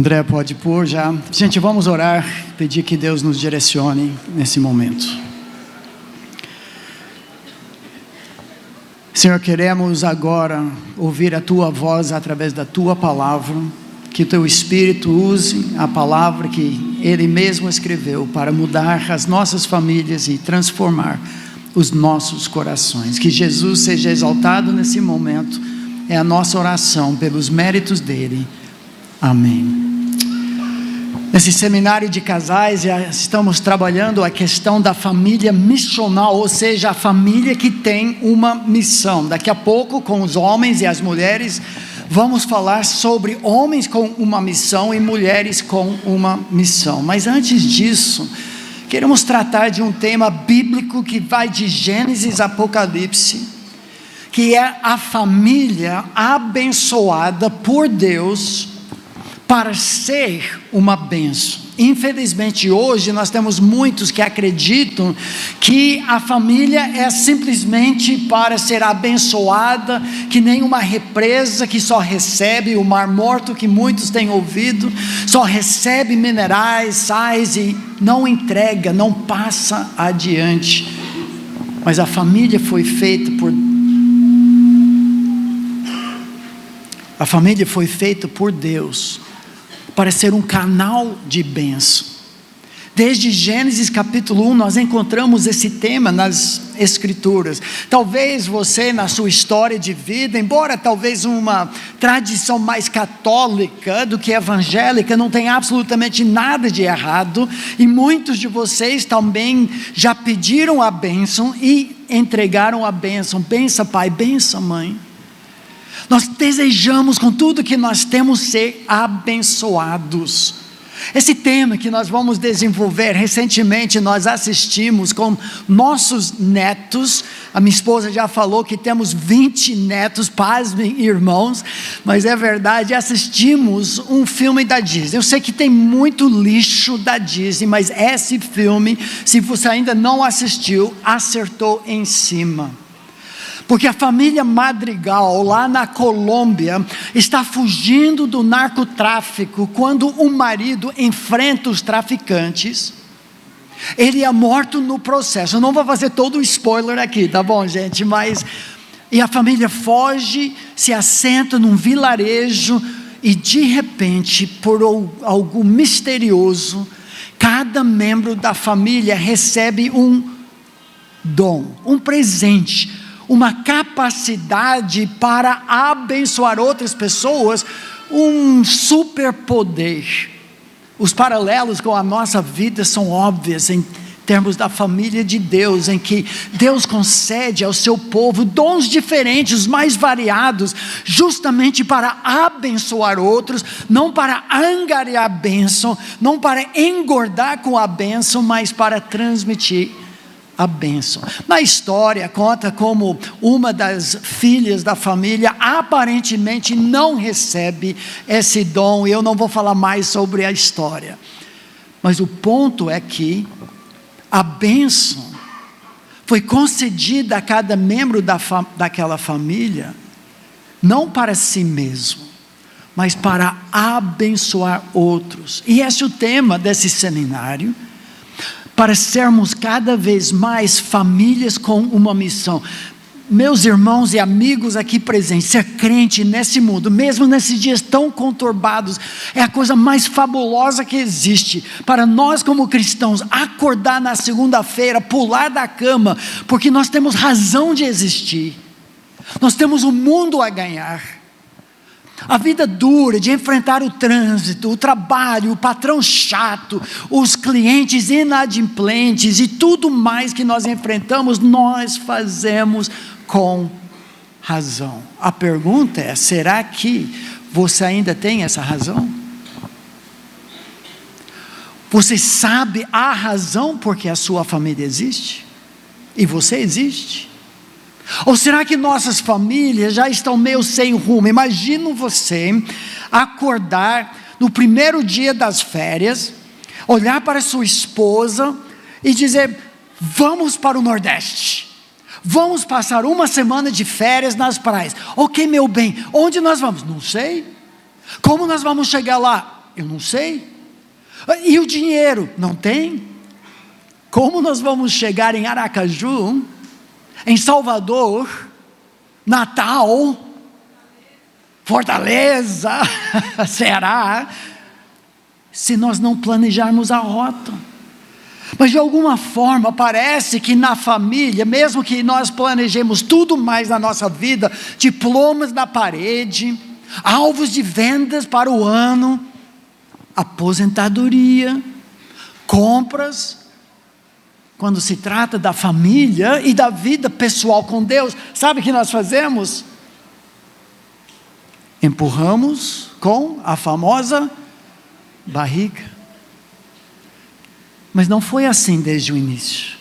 André, pode pôr já. Gente, vamos orar, pedir que Deus nos direcione nesse momento. Senhor, queremos agora ouvir a Tua voz através da Tua palavra, que o Teu Espírito use a palavra que Ele mesmo escreveu para mudar as nossas famílias e transformar os nossos corações. Que Jesus seja exaltado nesse momento, é a nossa oração pelos méritos dEle. Amém. Nesse seminário de casais, estamos trabalhando a questão da família missional, ou seja, a família que tem uma missão. Daqui a pouco, com os homens e as mulheres, vamos falar sobre homens com uma missão e mulheres com uma missão. Mas antes disso, queremos tratar de um tema bíblico que vai de Gênesis a Apocalipse, que é a família abençoada por Deus para ser uma bênção. Infelizmente hoje nós temos muitos que acreditam que a família é simplesmente para ser abençoada, que nem uma represa que só recebe o Mar Morto, que muitos têm ouvido, só recebe minerais, sais e não entrega, não passa adiante. Mas a família foi feita por Deus para ser um canal de bênção. Desde Gênesis capítulo 1 nós encontramos esse tema nas Escrituras. Talvez você, na sua história de vida, embora talvez uma tradição mais católica do que evangélica, não tem absolutamente nada de errado, e muitos de vocês também já pediram a bênção e entregaram a bênção. Bença pai, bença mãe. Nós desejamos com tudo que nós temos ser abençoados. Esse tema que nós vamos desenvolver, recentemente nós assistimos com nossos netos. A minha esposa já falou que temos 20 netos, pasmem irmãos, mas é verdade, assistimos um filme da Disney. Eu sei que tem muito lixo da Disney, mas esse filme, se você ainda não assistiu, acertou em cima. Porque a família Madrigal, lá na Colômbia, está fugindo do narcotráfico. Quando o marido enfrenta os traficantes, ele é morto no processo. Eu não vou fazer todo o spoiler aqui, tá bom, gente? E a família foge, se assenta num vilarejo, e de repente, por algo misterioso, cada membro da família recebe um dom, um presente, uma capacidade para abençoar outras pessoas, um superpoder. Os paralelos com a nossa vida são óbvios em termos da família de Deus, em que Deus concede ao seu povo dons diferentes, os mais variados, justamente para abençoar outros, não para angariar a bênção, não para engordar com a bênção, mas para transmitir a bênção. Na história conta como uma das filhas da família aparentemente não recebe esse dom, e eu não vou falar mais sobre a história, mas o ponto é que a bênção foi concedida a cada membro daquela família, não para si mesmo, mas para abençoar outros. E esse é o tema desse seminário, para sermos cada vez mais famílias com uma missão. Meus irmãos e amigos aqui presentes, ser crente nesse mundo, mesmo nesses dias tão conturbados, é a coisa mais fabulosa que existe. Para nós como cristãos, acordar na segunda-feira, pular da cama, porque nós temos razão de existir. Nós temos o mundo a ganhar. A vida dura de enfrentar o trânsito, o trabalho, o patrão chato, os clientes inadimplentes e tudo mais que nós enfrentamos, nós fazemos com razão. A pergunta é: será que você ainda tem essa razão? Você sabe a razão porque a sua família existe? E você existe? Ou será que nossas famílias já estão meio sem rumo? Imagina você acordar no primeiro dia das férias, olhar para sua esposa e dizer: vamos para o Nordeste, vamos passar uma semana de férias nas praias. Ok, meu bem, onde nós vamos? Não sei. Como nós vamos chegar lá? Eu não sei. E o dinheiro? Não tem. Como nós vamos chegar em Aracaju, em Salvador, Natal, Fortaleza, Ceará, se nós não planejarmos a rota? Mas de alguma forma parece que na família, mesmo que nós planejemos tudo mais na nossa vida, diplomas na parede, alvos de vendas para o ano, aposentadoria, compras, quando se trata da família e da vida pessoal com Deus, sabe o que nós fazemos? Empurramos com a famosa barriga. Mas não foi assim desde o início.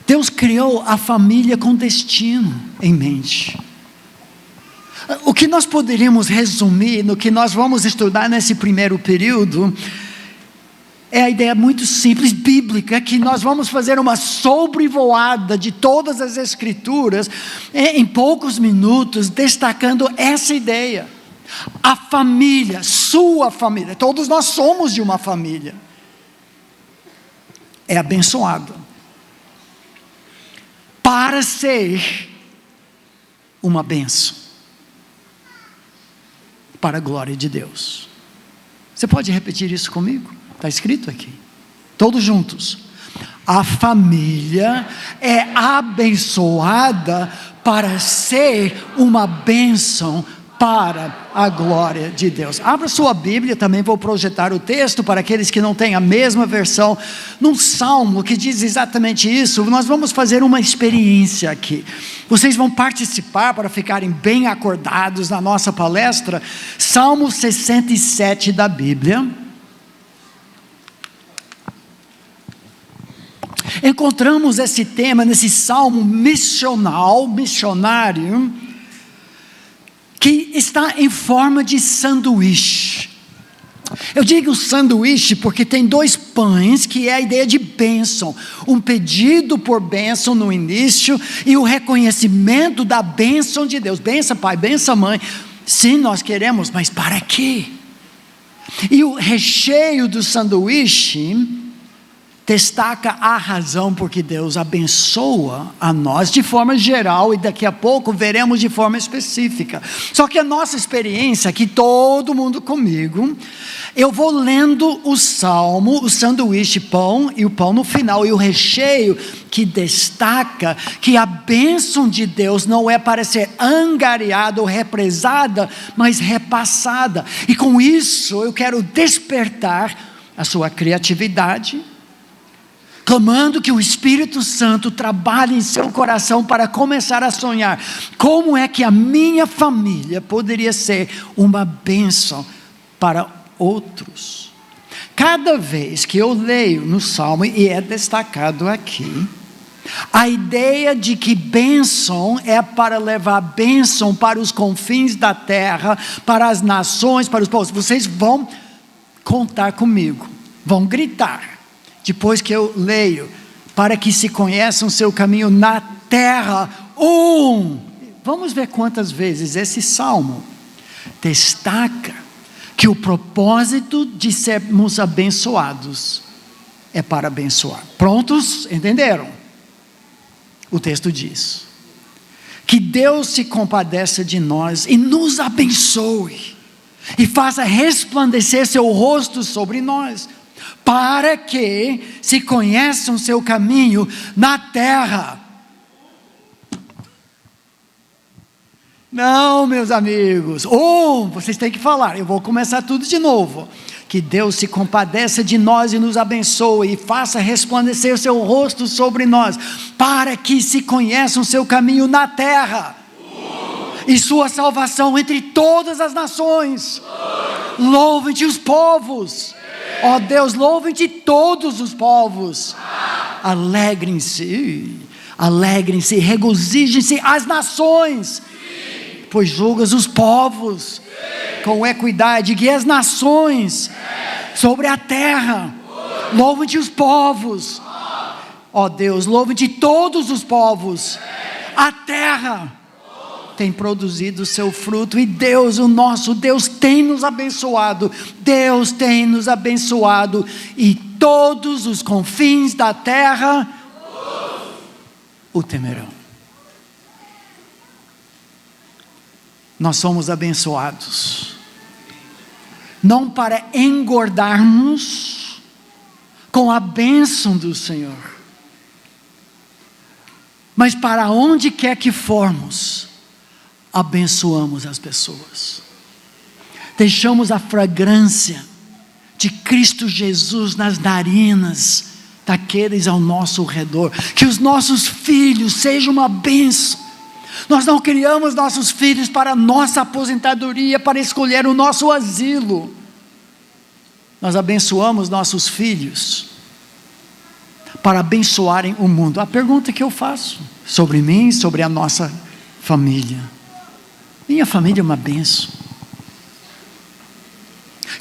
Deus criou a família com destino em mente. O que nós poderíamos resumir no que nós vamos estudar nesse primeiro período é a ideia muito simples, bíblica, que nós vamos fazer uma sobrevoada de todas as escrituras em poucos minutos, destacando essa ideia. A família, sua família, todos nós somos de uma família, é abençoada para ser uma bênção para a glória de Deus. Você pode repetir isso comigo? Está escrito aqui, todos juntos. A família é abençoada para ser uma bênção para a glória de Deus. Abra sua Bíblia, também vou projetar o texto para aqueles que não têm a mesma versão, num salmo que diz exatamente isso. Nós vamos fazer uma experiência aqui. Vocês vão participar para ficarem bem acordados na nossa palestra. Salmo 67 da Bíblia. Encontramos esse tema nesse salmo missionário, que está em forma de sanduíche. Eu digo sanduíche porque tem dois pães, que é a ideia de bênção, um pedido por bênção no início, e o reconhecimento da bênção de Deus. Benção pai, benção mãe, sim, nós queremos, mas para quê? E o recheio do sanduíche destaca a razão porque Deus abençoa a nós de forma geral, e daqui a pouco veremos de forma específica. Só que a nossa experiência aqui, todo mundo comigo, eu vou lendo o salmo, o sanduíche, pão, e o pão no final, e o recheio que destaca que a bênção de Deus não é para ser angariada ou represada, mas repassada. E com isso eu quero despertar a sua criatividade, clamando que o Espírito Santo trabalhe em seu coração para começar a sonhar. Como é que a minha família poderia ser uma bênção para outros? Cada vez que eu leio no Salmo, e é destacado aqui, a ideia de que bênção é para levar bênção para os confins da terra, para as nações, para os povos. Vocês vão contar comigo, vão gritar. Depois que eu leio, para que se conheçam o seu caminho na terra. Vamos ver quantas vezes esse salmo destaca que o propósito de sermos abençoados é para abençoar. Prontos? Entenderam? O texto diz que Deus se compadeça de nós e nos abençoe e faça resplandecer seu rosto sobre nós, para que se conheçam seu caminho na terra. Não, meus amigos, vocês têm que falar, eu vou começar tudo de novo. Que Deus se compadeça de nós e nos abençoe, e faça resplandecer seu rosto sobre nós, para que se conheçam seu caminho na terra, e sua salvação entre todas as nações. Louvem-te os povos. Ó Deus, louvem-te todos os povos. Alegrem-se, regozijem-se as nações, pois julgas os povos com equidade, guia as nações sobre a terra. Louvem-te os povos. Ó Deus, louvem-te todos os povos. A terra tem produzido o seu fruto, e Deus, o nosso Deus, tem nos abençoado. Deus tem nos abençoado, e todos os confins da terra o temerão. Nós somos abençoados, não para engordarmos com a bênção do Senhor, mas para onde quer que formos, abençoamos as pessoas. Deixamos a fragrância de Cristo Jesus nas narinas daqueles ao nosso redor. Que os nossos filhos sejam uma bênção. Nós não criamos nossos filhos para nossa aposentadoria, para escolher o nosso asilo. Nós abençoamos nossos filhos para abençoarem o mundo. A pergunta que eu faço sobre mim, sobre a nossa família: minha família é uma bênção.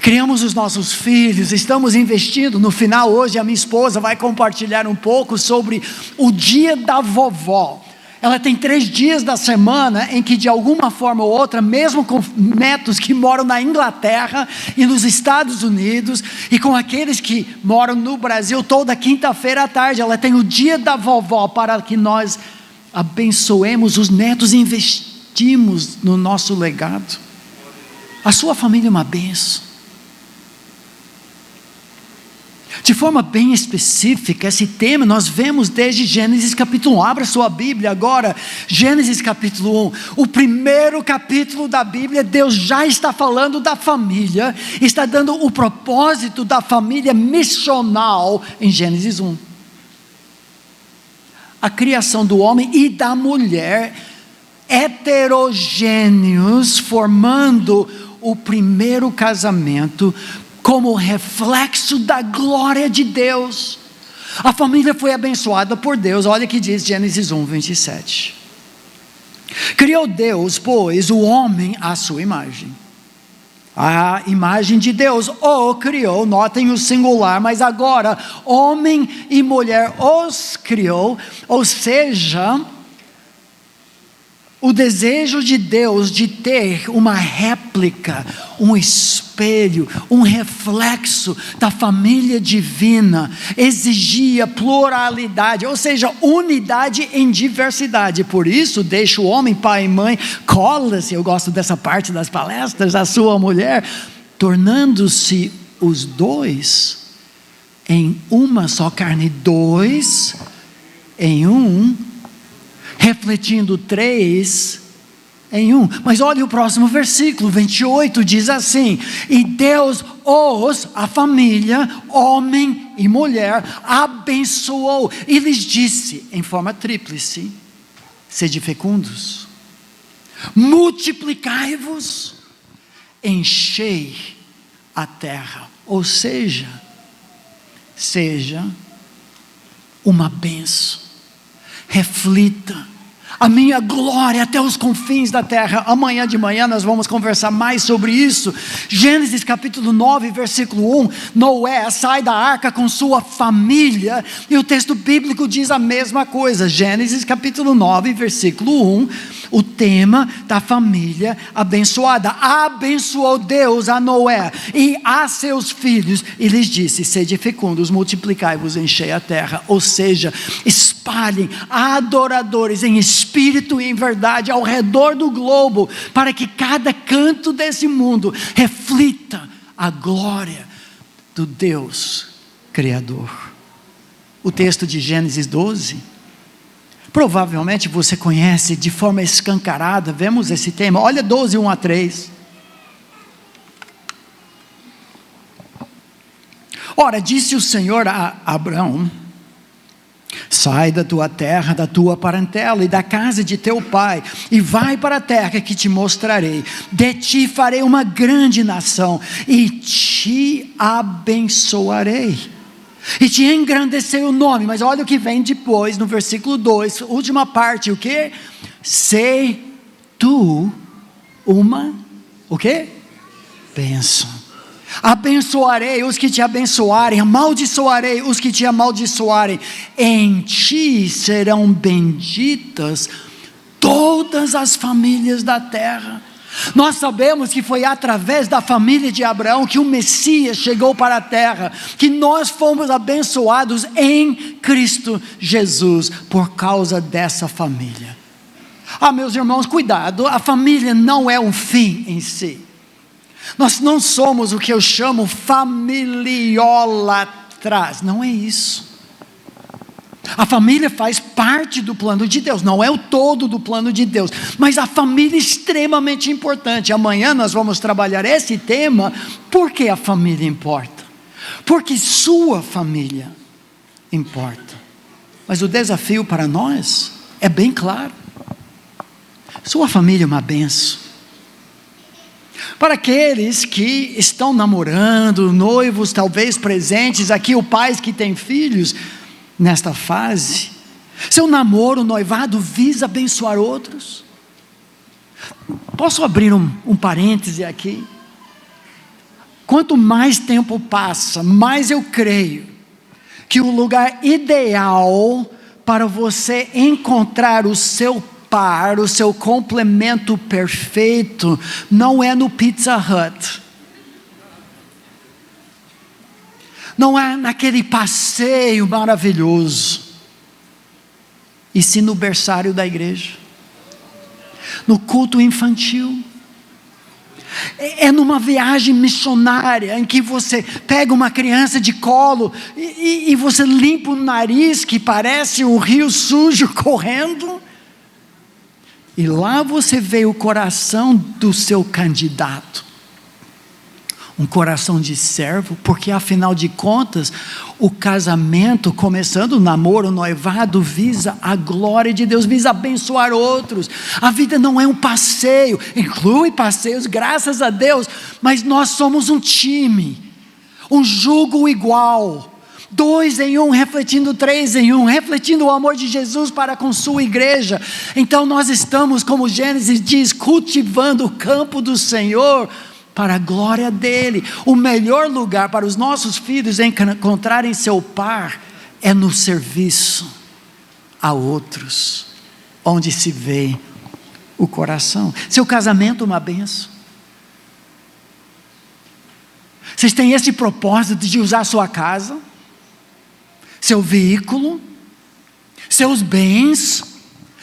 Criamos os nossos filhos, estamos investindo. No final, hoje a minha esposa vai compartilhar um pouco sobre o dia da vovó. Ela tem 3 dias da semana em que, de alguma forma ou outra, mesmo com netos que moram na Inglaterra e nos Estados Unidos, e com aqueles que moram no Brasil, toda quinta-feira à tarde, ela tem o dia da vovó para que nós abençoemos os netos e investimos no nosso legado. A sua família é uma bênção. De forma bem específica, esse tema nós vemos desde Gênesis capítulo 1. Abra sua Bíblia agora, Gênesis capítulo 1. O primeiro capítulo da Bíblia, Deus já está falando da família, está dando o propósito da família missional em Gênesis 1. A criação do homem e da mulher, heterogêneos, formando o primeiro casamento, como reflexo da glória de Deus. A família foi abençoada por Deus. Olha o que diz Gênesis 1, 27. Criou Deus, pois, o homem à sua imagem. A imagem de Deus o criou, notem o singular, mas agora homem e mulher os criou, ou seja, o desejo de Deus de ter uma réplica, um espelho, um reflexo da família divina, exigia pluralidade, ou seja, unidade em diversidade. Por isso, deixa o homem, pai e mãe, cola-se, eu gosto dessa parte das palestras, a sua mulher, tornando-se os dois em uma só carne, 2 em 1, refletindo 3 em 1. Mas olha o próximo versículo, 28, diz assim: e Deus a família, homem e mulher, abençoou e lhes disse, em forma tríplice: sede fecundos, multiplicai-vos, enchei a terra. Ou seja, seja uma bênção, reflita a minha glória até os confins da terra. Amanhã de manhã nós vamos conversar mais sobre isso. Gênesis capítulo 9, versículo 1, Noé sai da arca com sua família, e o texto bíblico diz a mesma coisa. Gênesis capítulo 9, versículo 1, o tema da família abençoada. Abençoou Deus a Noé e a seus filhos, e lhes disse: sede fecundos, multiplicai-vos, enchei a terra. Ou seja, espalhem adoradores em espírito e em verdade ao redor do globo, para que cada canto desse mundo reflita a glória do Deus Criador. O texto de Gênesis 12, provavelmente você conhece de forma escancarada. Vemos esse tema, olha 12, 1 a 3. Ora, disse o Senhor a Abraão: sai da tua terra, da tua parentela e da casa de teu pai, e vai para a terra que te mostrarei. De ti farei uma grande nação, e te abençoarei, e te engrandecerei o nome. Mas olha o que vem depois, no versículo 2, última parte, o que? Sei tu uma, o que? Bênção. Abençoarei os que te abençoarem, amaldiçoarei os que te amaldiçoarem. Em ti serão benditas todas as famílias da terra. Nós sabemos que foi através da família de Abraão que o Messias chegou para a terra, que nós fomos abençoados em Cristo Jesus por causa dessa família. Meus irmãos, cuidado, a família não é um fim em si. Nós não somos o que eu chamo familiolatras, não é isso. A família faz parte do plano de Deus, não é o todo do plano de Deus, mas a família é extremamente importante. Amanhã nós vamos trabalhar esse tema. Por que a família importa? Porque sua família importa. Mas o desafio para nós é bem claro. Sua família é uma bênção. Para aqueles que estão namorando, noivos talvez presentes aqui, ou pais que têm filhos nesta fase, seu namoro, noivado visa abençoar outros. Posso abrir um parêntese aqui? Quanto mais tempo passa, mais eu creio que o lugar ideal para você encontrar o seu par, o seu complemento perfeito, não é no Pizza Hut, não é naquele passeio maravilhoso, e sim no berçário da igreja, no culto infantil, é numa viagem missionária, em que você pega uma criança de colo, e você limpa o nariz, que parece um rio sujo correndo, e lá você vê o coração do seu candidato, um coração de servo, porque afinal de contas, o casamento, começando o namoro, o noivado, visa a glória de Deus, visa abençoar outros. A vida não é um passeio, inclui passeios, graças a Deus, mas nós somos um time, um jugo igual, 2 em 1, refletindo 3 em 1, refletindo o amor de Jesus para com sua igreja. Então nós estamos, como Gênesis diz, cultivando o campo do Senhor, para a glória dele. O melhor lugar para os nossos filhos encontrarem seu par, é no serviço a outros, onde se vê o coração. Seu casamento é uma bênção. Vocês têm esse propósito de usar sua casa, seu veículo, seus bens,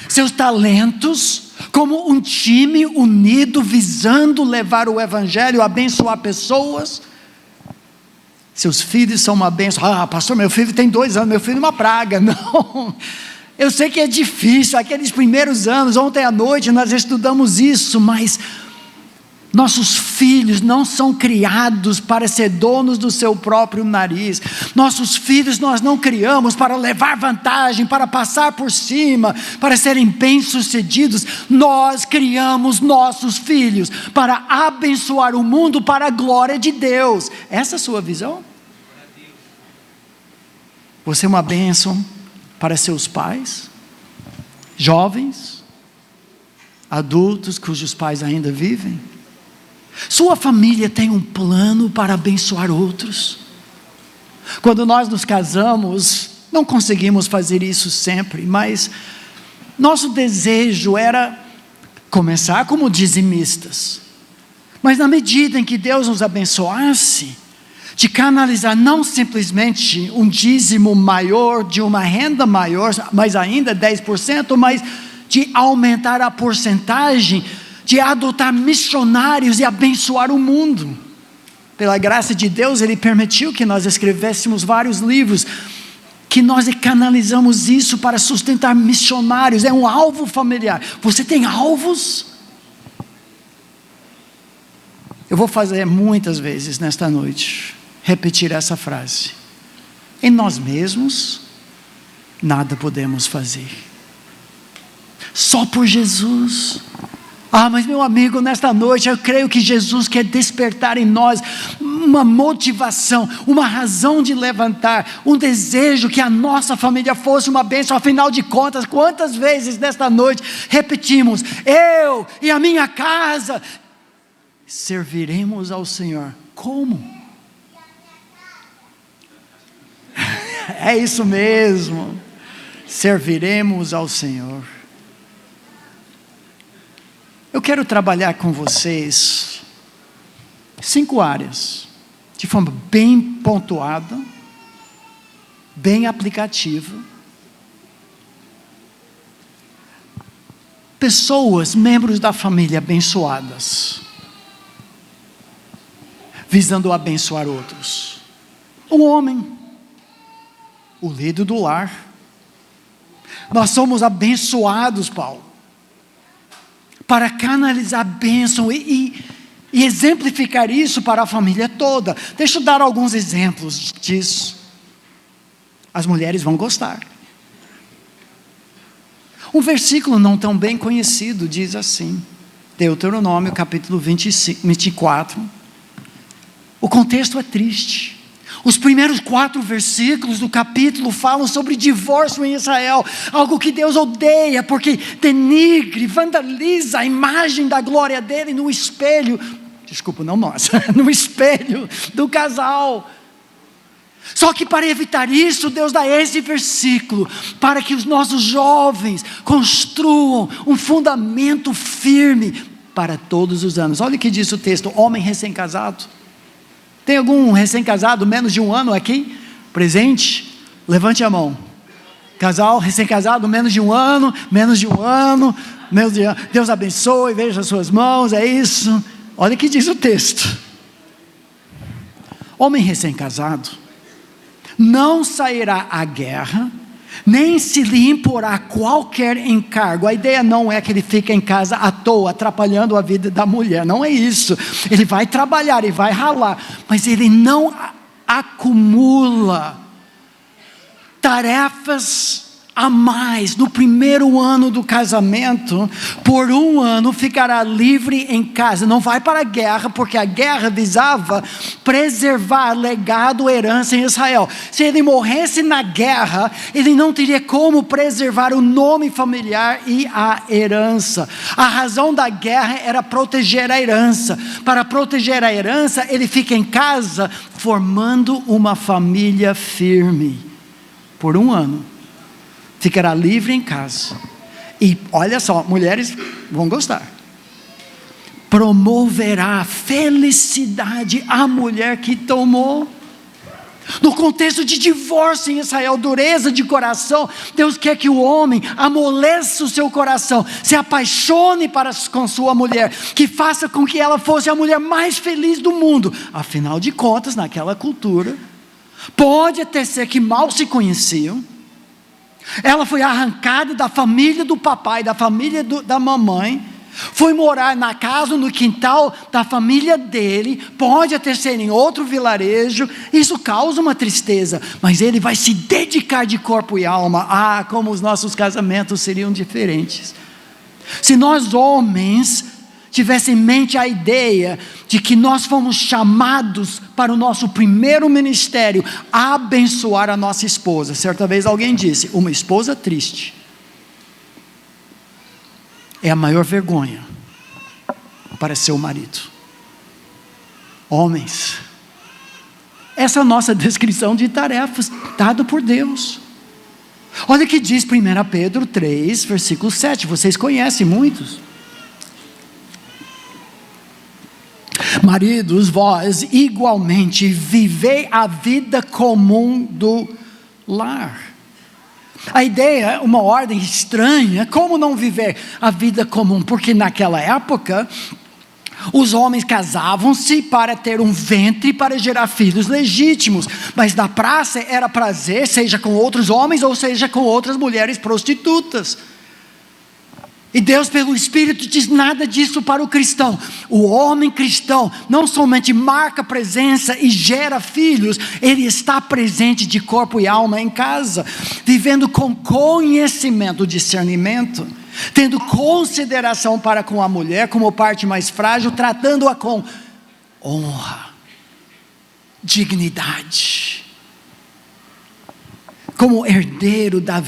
seus talentos, como um time unido, visando levar o evangelho, abençoar pessoas. Seus filhos são uma bênção. Pastor, meu filho tem 2 anos, meu filho é uma praga. Não, eu sei que é difícil, aqueles primeiros anos, ontem à noite nós estudamos isso, mas nossos filhos não são criados para ser donos do seu próprio nariz. Nossos filhos nós não criamos para levar vantagem, para passar por cima, para serem bem-sucedidos. Nós criamos nossos filhos para abençoar o mundo para a glória de Deus. Essa é a sua visão? Você é uma bênção para seus pais, jovens, adultos cujos pais ainda vivem. Sua família tem um plano para abençoar outros. Quando nós nos casamos, não conseguimos fazer isso sempre, mas nosso desejo era começar como dizimistas, mas na medida em que Deus nos abençoasse, de canalizar não simplesmente um dízimo maior, de uma renda maior, mas ainda 10%, mas de aumentar a porcentagem, de adotar missionários e abençoar o mundo. Pela graça de Deus, Ele permitiu que nós escrevêssemos vários livros, que nós canalizamos isso para sustentar missionários. É um alvo familiar. Você tem alvos? Eu vou fazer muitas vezes nesta noite, repetir essa frase: em nós mesmos, nada podemos fazer, só por Jesus. Mas meu amigo, nesta noite eu creio que Jesus quer despertar em nós uma motivação, uma razão de levantar, um desejo que a nossa família fosse uma bênção. Afinal de contas, quantas vezes nesta noite repetimos: eu e a minha casa serviremos ao Senhor. Como? É isso mesmo, serviremos ao Senhor. Eu quero trabalhar com vocês 5 áreas, de forma bem pontuada, bem aplicativa. Pessoas, membros da família abençoadas, visando abençoar outros. O homem, o líder do lar. Nós somos abençoados, Paulo, para canalizar a bênção e exemplificar isso para a família toda. Deixa eu dar alguns exemplos disso. As mulheres vão gostar. Um versículo não tão bem conhecido diz assim, Deuteronômio capítulo 24. O contexto é triste. Os primeiros 4 versículos do capítulo falam sobre divórcio em Israel, algo que Deus odeia, porque denigre, vandaliza a imagem da glória dele no espelho, no espelho do casal. Só que para evitar isso, Deus dá esse versículo, para que os nossos jovens construam um fundamento firme para todos os anos. Olha o que diz o texto, homem recém-casado. Tem algum recém-casado, menos de 1 ano aqui? Presente? Levante a mão. Casal, recém-casado, menos de um ano. Deus abençoe, veja as suas mãos, é isso. Olha o que diz o texto. Homem recém-casado não sairá à guerra, nem se lhe imporá qualquer encargo. A ideia não é que ele fica em casa à toa, atrapalhando a vida da mulher, não é isso. Ele vai trabalhar, ele vai ralar, mas ele não acumula tarefas a mais. No primeiro ano do casamento, por 1 ano ficará livre em casa, não vai para a guerra, porque a guerra visava preservar legado, herança em Israel. Se ele morresse na guerra, ele não teria como preservar o nome familiar e a herança. A razão da guerra era proteger a herança. Para proteger a herança, ele fica em casa formando uma família firme por 1 ano. Ficará livre em casa. E olha só, mulheres vão gostar. Promoverá felicidade à mulher que tomou. No contexto de divórcio em Israel, dureza de coração, Deus quer que o homem amoleça o seu coração, se apaixone com sua mulher, que faça com que ela fosse a mulher mais feliz do mundo. Afinal de contas, naquela cultura, pode até ser que mal se conheciam. Ela foi arrancada da família do papai, da família da mamãe, foi morar na casa, no quintal da família dele, pode até ser em outro vilarejo. Isso causa uma tristeza, mas ele vai se dedicar de corpo e alma. Como os nossos casamentos seriam diferentes se nós homens tivesse em mente a ideia de que nós fomos chamados para o nosso primeiro ministério, a abençoar a nossa esposa. Certa vez alguém disse, uma esposa triste é a maior vergonha para seu marido. Homens, essa é a nossa descrição de tarefas dada por Deus. Olha o que diz 1 Pedro 3, versículo 7, vocês conhecem muitos. Maridos, vós igualmente vivei a vida comum do lar. A ideia, uma ordem estranha, como não viver a vida comum? Porque naquela época, os homens casavam-se para ter um ventre para gerar filhos legítimos, mas na praça era prazer, seja com outros homens ou seja com outras mulheres prostitutas. E Deus pelo Espírito diz nada disso para o cristão. O homem cristão não somente marca presença e gera filhos, ele está presente de corpo e alma em casa, vivendo com conhecimento, discernimento, tendo consideração para com a mulher como parte mais frágil, tratando-a com honra, dignidade, como herdeiro da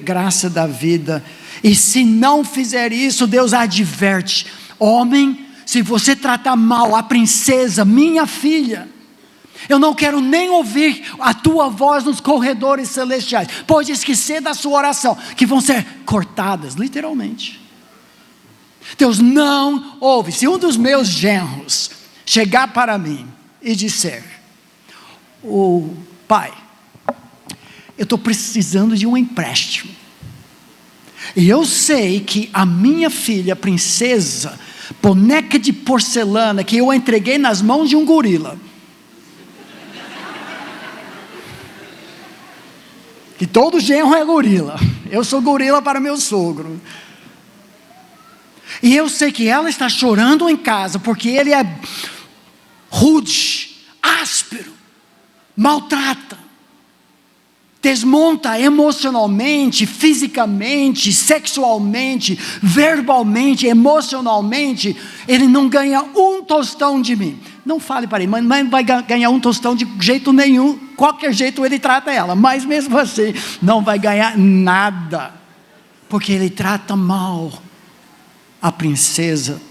graça da vida. E se não fizer isso, Deus adverte: homem, se você tratar mal a princesa, minha filha, eu não quero nem ouvir a tua voz nos corredores celestiais. Pode esquecer da sua oração, que vão ser cortadas, literalmente. Deus não ouve. Se um dos meus genros chegar para mim e disser: pai, eu estou precisando de um empréstimo, e eu sei que a minha filha, princesa, boneca de porcelana, que eu entreguei nas mãos de um gorila, que todo genro é gorila, eu sou gorila para meu sogro, e eu sei que ela está chorando em casa, porque ele é rude, áspero, maltrata, desmonta emocionalmente, fisicamente, sexualmente, verbalmente, emocionalmente, ele não ganha um tostão de mim. Não fale para ele, mas não vai ganhar um tostão de jeito nenhum, qualquer jeito ele trata ela, mas mesmo assim, não vai ganhar nada, porque ele trata mal a princesa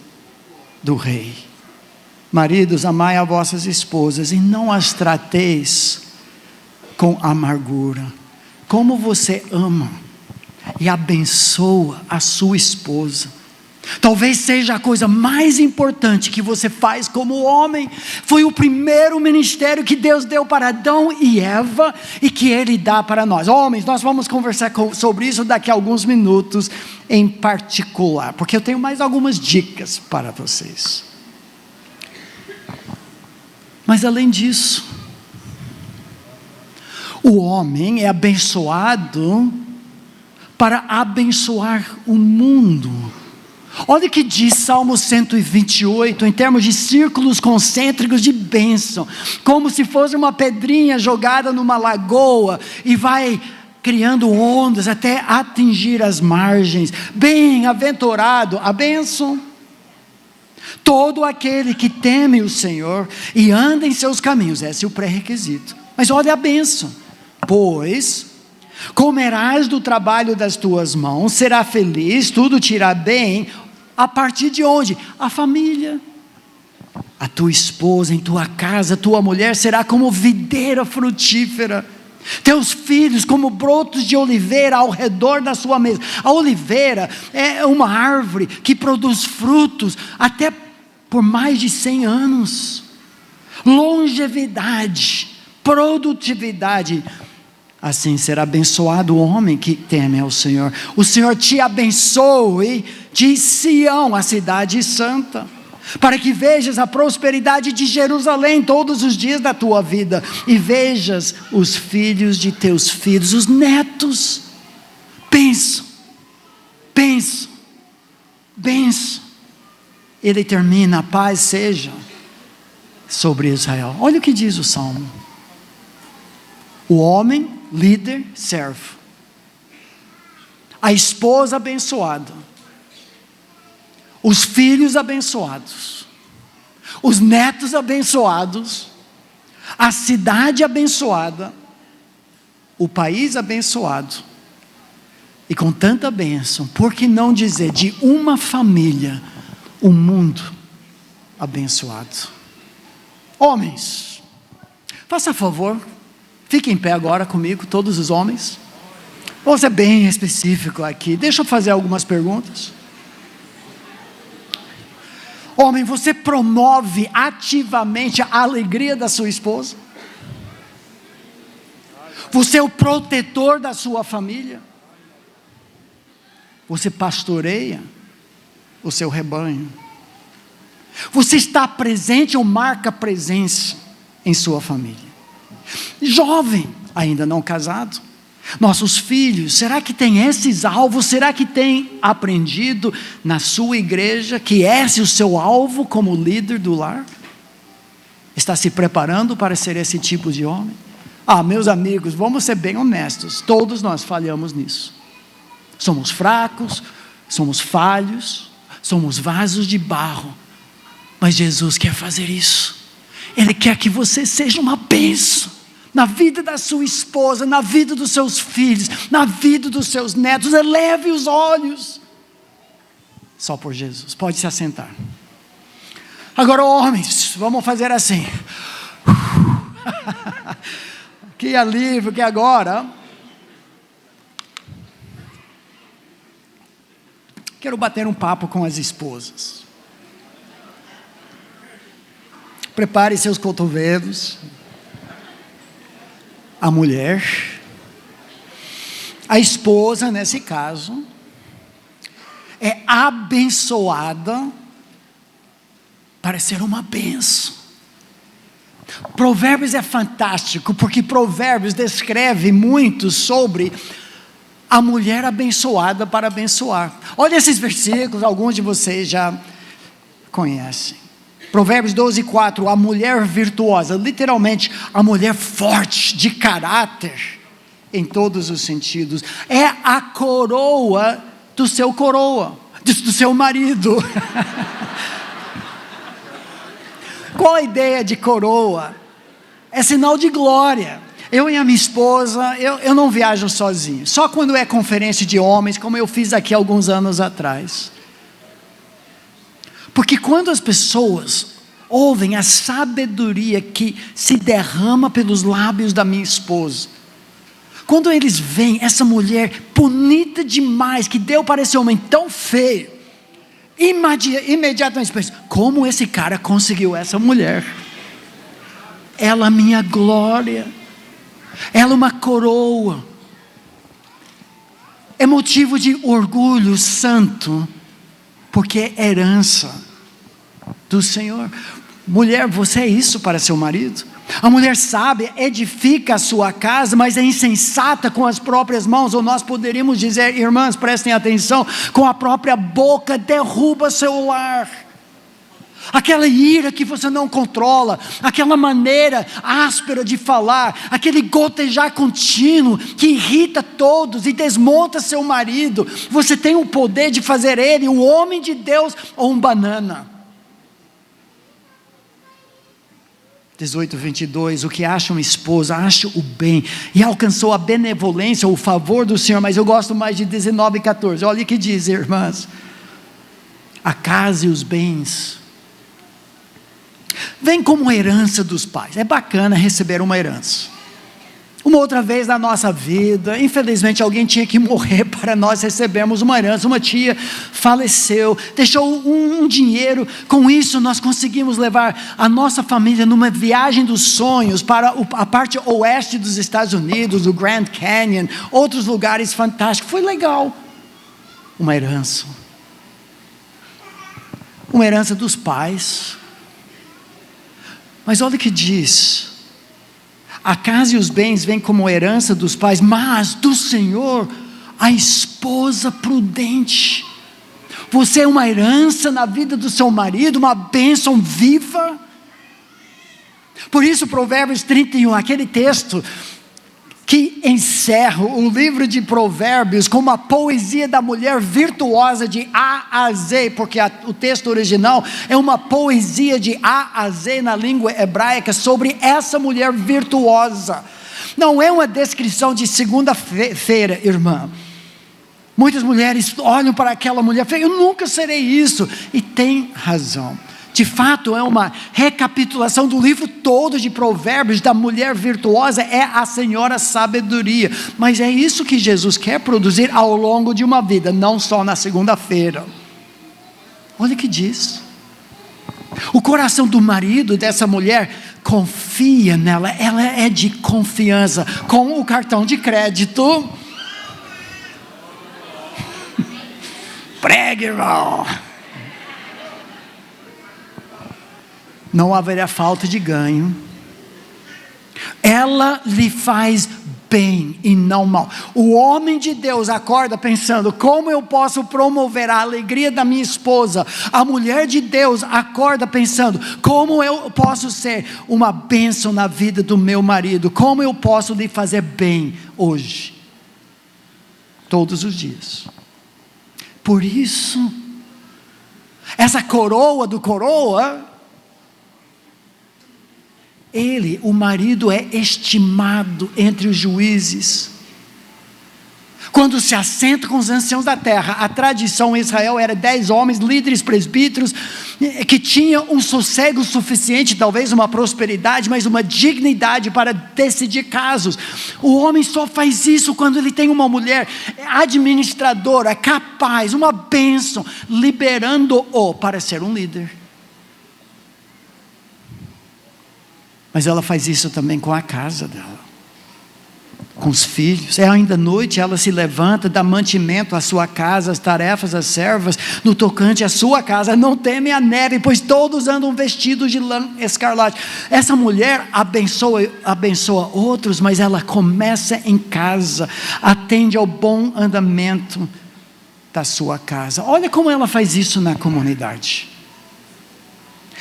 do rei. Maridos, amai as vossas esposas e não as trateis com amargura. Como você ama e abençoa a sua esposa, talvez seja a coisa mais importante que você faz como homem. Foi o primeiro ministério que Deus deu para Adão e Eva, e que Ele dá para nós. Homens, nós vamos conversar sobre isso daqui a alguns minutos em particular, porque eu tenho mais algumas dicas para vocês. Mas além disso, o homem é abençoado para abençoar o mundo. Olha o que diz Salmo 128, em termos de círculos concêntricos de bênção, como se fosse uma pedrinha jogada numa lagoa, e vai criando ondas até atingir as margens. Bem-aventurado, a bênção, todo aquele que teme o Senhor e anda em seus caminhos. Esse é o pré-requisito. Mas olha a bênção: pois comerás do trabalho das tuas mãos, será feliz, tudo te irá bem. A partir de onde? A família, a tua esposa em tua casa, tua mulher será como videira frutífera, teus filhos como brotos de oliveira ao redor da sua mesa. A oliveira é uma árvore que produz frutos até por mais de 100 anos. Longevidade, produtividade. Assim será abençoado o homem que teme ao Senhor. O Senhor te abençoe de Sião, a cidade santa, para que vejas a prosperidade de Jerusalém todos os dias da tua vida, e vejas os filhos de teus filhos, os netos. Bênção, bênção, bênção. Ele termina: a paz seja sobre Israel. Olha o que diz o Salmo. O homem, líder, servo. A esposa abençoada. Os filhos abençoados. Os netos abençoados. A cidade abençoada. O país abençoado. E com tanta bênção, por que não dizer de uma família, o mundo abençoado? Homens, faça favor, fique em pé agora comigo, todos os homens. Vou ser bem específico aqui, deixa eu fazer algumas perguntas. Homem, você promove ativamente a alegria da sua esposa? Você é o protetor da sua família? Você pastoreia o seu rebanho? Você está presente ou marca presença em sua família? Jovem, ainda não casado, nossos filhos, será que tem esses alvos? Será que tem aprendido na sua igreja que esse é o seu alvo como líder do lar? Está se preparando para ser esse tipo de homem? Meus amigos, vamos ser bem honestos, todos nós falhamos nisso. Somos fracos, somos falhos, somos vasos de barro, mas Jesus quer fazer isso. Ele quer que você seja uma bênção na vida da sua esposa, na vida dos seus filhos, na vida dos seus netos. Eleve os olhos só por Jesus. Pode se assentar. Agora, homens, vamos fazer assim. Que alívio, que agora Quero bater um papo com as esposas. Prepare seus cotovelos. A mulher, a esposa nesse caso, é abençoada para ser uma bênção. Provérbios é fantástico, porque Provérbios descreve muito sobre a mulher abençoada para abençoar. Olha esses versículos, alguns de vocês já conhecem. Provérbios 12:4, a mulher virtuosa, literalmente, a mulher forte, de caráter, em todos os sentidos, é a coroa do seu do seu marido. Qual a ideia de coroa? É sinal de glória. Eu e a minha esposa, eu não viajo sozinho, só quando é conferência de homens, como eu fiz aqui alguns anos atrás. Porque quando as pessoas ouvem a sabedoria que se derrama pelos lábios da minha esposa, quando eles veem essa mulher bonita demais, que deu para esse homem tão feio, imediatamente pensam, como esse cara conseguiu essa mulher? Ela é minha glória, ela é uma coroa, é motivo de orgulho santo, porque é herança do Senhor. Mulher, você é isso para seu marido? A mulher sábia edifica a sua casa, mas é insensata com as próprias mãos, ou nós poderíamos dizer, irmãs, prestem atenção, com a própria boca derruba seu lar. Aquela ira que você não controla, aquela maneira áspera de falar, aquele gotejar contínuo que irrita todos e desmonta seu marido. Você tem o poder de fazer ele um homem de Deus ou um banana. 18:22, o que acha uma esposa, acha o bem, e alcançou a benevolência, o favor do Senhor. Mas eu gosto mais de 19:14, olha o que diz, irmãs: a casa e os bens vem como herança dos pais. É bacana receber uma herança. Uma outra vez na nossa vida, infelizmente alguém tinha que morrer para nós recebermos uma herança. Uma tia faleceu, deixou um dinheiro. Com isso nós conseguimos levar a nossa família numa viagem dos sonhos para a parte oeste dos Estados Unidos, o Grand Canyon, outros lugares fantásticos. Foi legal. Uma herança dos pais. Mas olha o que diz: a casa e os bens vêm como herança dos pais, mas do Senhor a esposa prudente. Você é uma herança na vida do seu marido, uma bênção viva. Por isso Provérbios 31, aquele texto que encerra o livro de Provérbios com uma poesia da mulher virtuosa de A a Z, porque o texto original é uma poesia de A a Z na língua hebraica sobre essa mulher virtuosa. Não é uma descrição de segunda-feira, irmã. Muitas mulheres olham para aquela mulher e falam, eu nunca serei isso, e tem razão. De fato é uma recapitulação do livro todo de Provérbios, da mulher virtuosa, é a senhora sabedoria. Mas é isso que Jesus quer produzir ao longo de uma vida, não só na segunda-feira. Olha o que diz. O coração do marido dessa mulher confia nela, ela é de confiança. Com o cartão de crédito, pregue, irmão. Não haverá falta de ganho. Ela lhe faz bem e não mal. O homem de Deus acorda pensando, como eu posso promover a alegria da minha esposa? A mulher de Deus acorda pensando, como eu posso ser uma bênção na vida do meu marido? Como eu posso lhe fazer bem hoje? Todos os dias. Por isso, essa coroa do coroa, o marido é estimado entre os juízes. quando se assenta com os anciãos da terra. A tradição em Israel era 10 homens, líderes, presbíteros, que tinham um sossego suficiente, talvez uma prosperidade, mas uma dignidade para decidir casos. O homem só faz isso quando ele tem uma mulher administradora, capaz, uma bênção, liberando-o para ser um líder. Mas ela faz isso também com a casa dela, com os filhos. Ainda à noite ela se levanta, dá mantimento à sua casa, as tarefas, as servas, no tocante à sua casa, não teme a neve, pois todos andam vestidos de lã escarlate. Essa mulher abençoa outros, mas ela começa em casa, atende ao bom andamento da sua casa. Olha como ela faz isso na comunidade.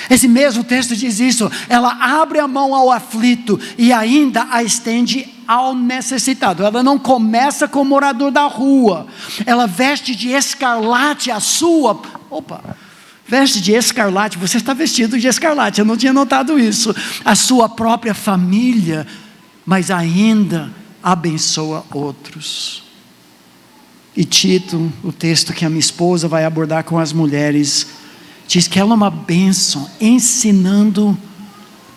Esse mesmo texto diz isso: ela abre a mão ao aflito e ainda a estende ao necessitado. Ela não começa com o morador da rua, ela veste de escarlate a sua, veste de escarlate, você está vestido de escarlate, eu não tinha notado isso, a sua própria família, mas ainda abençoa outros. E Tito, o texto que a minha esposa vai abordar com as mulheres, diz que ela é uma bênção, ensinando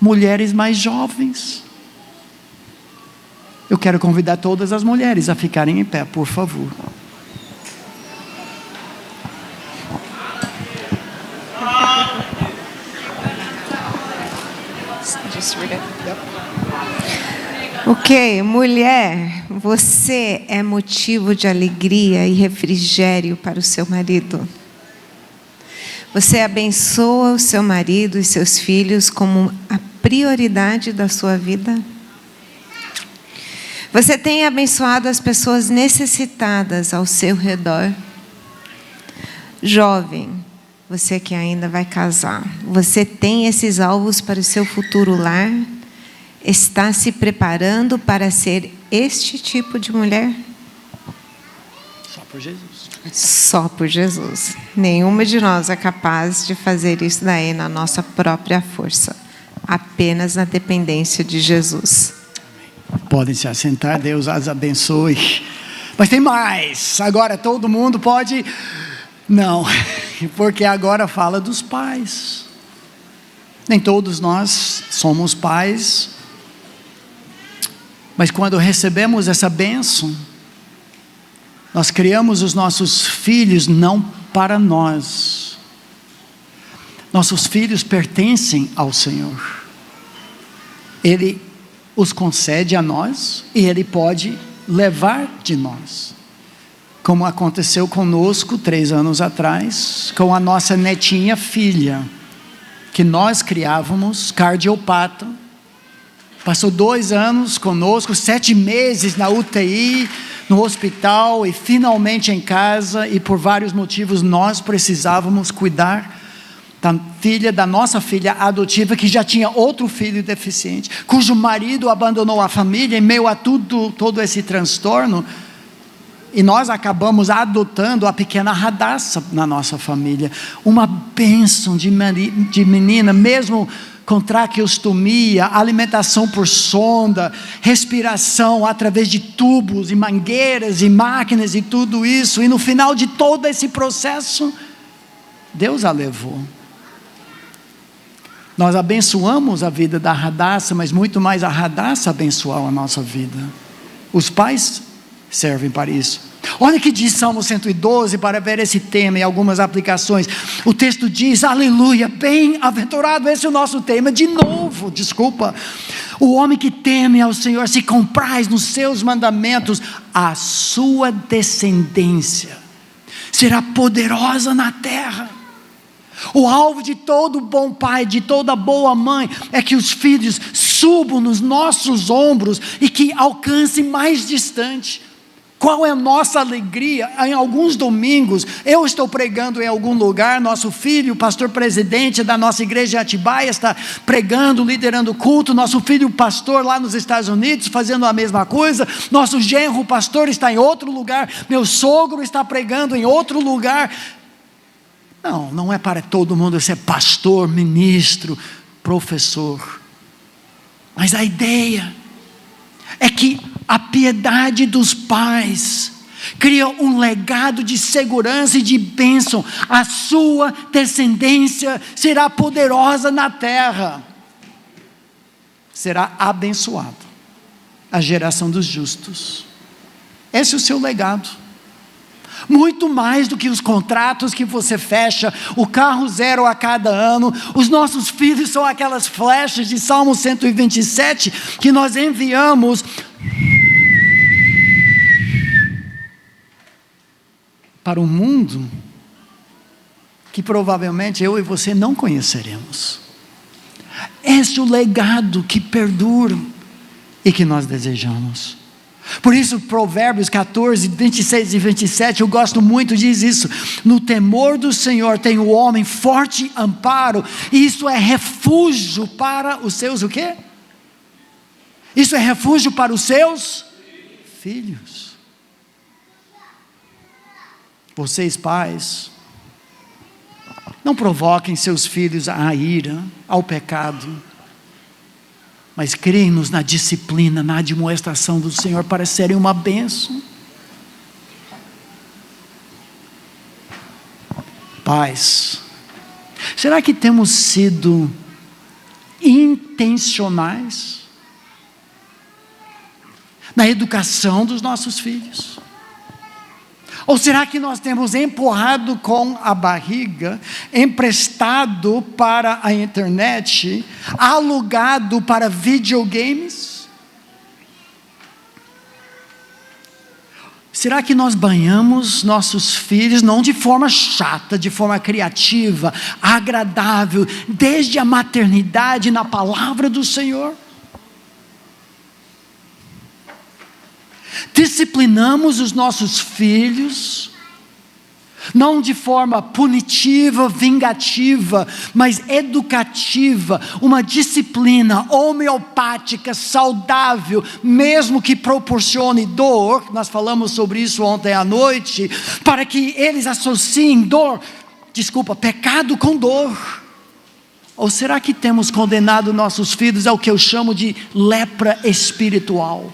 mulheres mais jovens. Eu quero convidar todas as mulheres a ficarem em pé, por favor. Ok, mulher, você é motivo de alegria e refrigério para o seu marido. Você abençoa o seu marido e seus filhos como a prioridade da sua vida? Você tem abençoado as pessoas necessitadas ao seu redor? Jovem, você que ainda vai casar, você tem esses alvos para o seu futuro lar? Está se preparando para ser este tipo de mulher? Só por Jesus. Só por Jesus. Nenhuma de nós é capaz de fazer isso daí na nossa própria força. Apenas na dependência de Jesus. Podem se assentar, Deus as abençoe. Mas tem mais. Agora todo mundo pode... Não, porque agora fala dos pais. Nem todos nós somos pais. Mas quando recebemos essa bênção, nós criamos os nossos filhos não para nós. Nossos filhos pertencem ao Senhor. Ele os concede a nós e Ele pode levar de nós. Como aconteceu conosco 3 anos atrás, com a nossa netinha filha, que nós criávamos, cardiopata. Passou 2 anos conosco, 7 meses na UTI, no hospital e finalmente em casa, e por vários motivos nós precisávamos cuidar da filha, da nossa filha adotiva, que já tinha outro filho deficiente, cujo marido abandonou a família em meio a todo esse transtorno, e nós acabamos adotando a pequena Radassa na nossa família, uma bênção de menina, mesmo com traqueostomia, alimentação por sonda, respiração através de tubos e mangueiras e máquinas e tudo isso, e no final de todo esse processo, Deus a levou. Nós abençoamos a vida da Radassa, mas muito mais a Radassa abençoou a nossa vida. Os pais servem para isso. Olha o que diz Salmo 112, para ver esse tema e algumas aplicações. O texto diz, aleluia, bem-aventurado, esse é o nosso tema, de novo, desculpa. O homem que teme ao Senhor, se compraz nos seus mandamentos, a sua descendência será poderosa na terra. O alvo de todo bom pai, de toda boa mãe, é que os filhos subam nos nossos ombros e que alcancem mais distante. Qual é a nossa alegria? Em alguns domingos, eu estou pregando em algum lugar, nosso filho, o pastor presidente da nossa igreja em Atibaia, está pregando, liderando o culto, nosso filho pastor lá nos Estados Unidos, fazendo a mesma coisa, nosso genro pastor está em outro lugar, meu sogro está pregando em outro lugar. Não é para todo mundo ser pastor, ministro, professor, mas a ideia é que a piedade dos pais Cria um legado de segurança e de bênção. A sua descendência será poderosa na terra. Será abençoada a geração dos justos. Esse é o seu legado. Muito mais do que os contratos que você fecha, o carro zero a cada ano. Os nossos filhos são aquelas flechas de Salmo 127 que nós enviamos para um mundo que provavelmente eu e você não conheceremos. Esse é o legado que perdura e que nós desejamos. Por isso, Provérbios 14, 26 e 27, eu gosto muito, diz isso: no temor do Senhor tem o homem forte amparo, e isso é refúgio para os seus o quê? Isso é refúgio para os seus filhos. Vocês pais, não provoquem seus filhos à ira, ao pecado, mas criem-nos na disciplina, na admoestação do Senhor para serem uma bênção. Pais, será que temos sido intencionais na educação dos nossos filhos? Ou será que nós temos empurrado com a barriga, emprestado para a internet, alugado para videogames? Será que nós banhamos nossos filhos não de forma chata, de forma criativa, agradável, desde a maternidade na palavra do Senhor? Disciplinamos os nossos filhos, não de forma punitiva, vingativa, mas educativa, uma disciplina homeopática, saudável, mesmo que proporcione dor. Nós falamos sobre isso ontem à noite, para que eles associem pecado com dor. Ou será que temos condenado nossos filhos ao que eu chamo de lepra espiritual?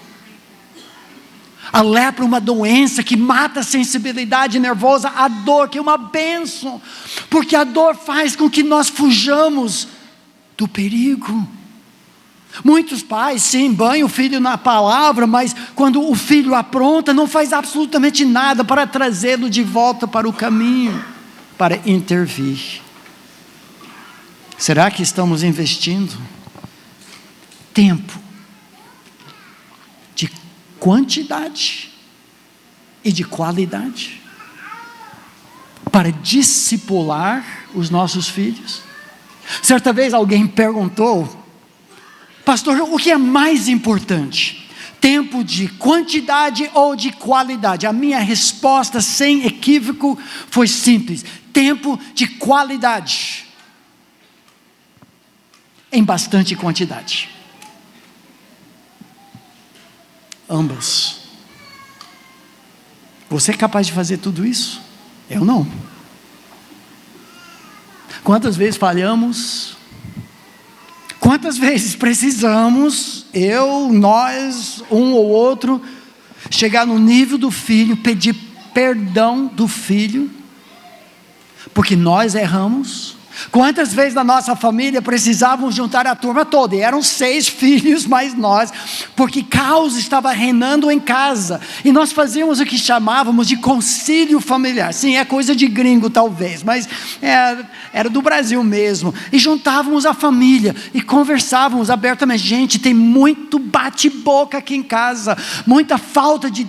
A lepra é uma doença que mata a sensibilidade nervosa, a dor, que é uma bênção, porque a dor faz com que nós fujamos do perigo. Muitos pais, sim, banham o filho na palavra, mas quando o filho apronta, não faz absolutamente nada para trazê-lo de volta para o caminho, para intervir. Será que estamos investindo tempo de quantidade e de qualidade para discipular os nossos filhos? Certa vez alguém perguntou: pastor, o que é mais importante? Tempo de quantidade ou de qualidade? A minha resposta, sem equívoco, foi simples: tempo de qualidade, em bastante quantidade. Ambas. Você é capaz de fazer tudo isso? Eu não. Quantas vezes falhamos? Quantas vezes precisamos, nós, um ou outro, chegar no nível do filho, pedir perdão do filho, porque nós erramos? Quantas vezes na nossa família precisávamos juntar a turma toda, e eram 6 filhos mais nós, porque caos estava reinando em casa, e nós fazíamos o que chamávamos de concílio familiar. Sim, é coisa de gringo talvez, mas era do Brasil mesmo, e juntávamos a família, e conversávamos abertamente. Gente, tem muito bate-boca aqui em casa, muita falta de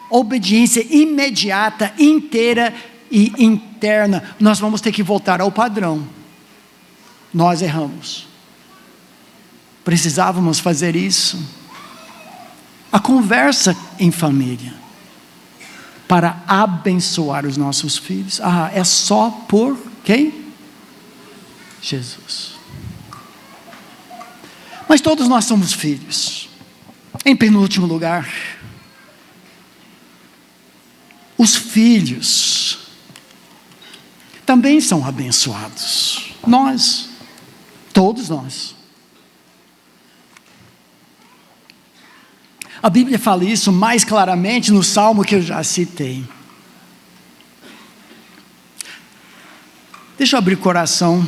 obediência imediata, inteira e interna. Nós vamos ter que voltar ao padrão. Nós erramos, precisávamos fazer isso. A conversa em família para abençoar os nossos filhos, é só por quem? Jesus. Mas todos nós somos filhos. Em penúltimo lugar, os filhos também são abençoados. Nós, todos nós. A Bíblia fala isso mais claramente no Salmo que eu já citei. Deixa eu abrir o coração,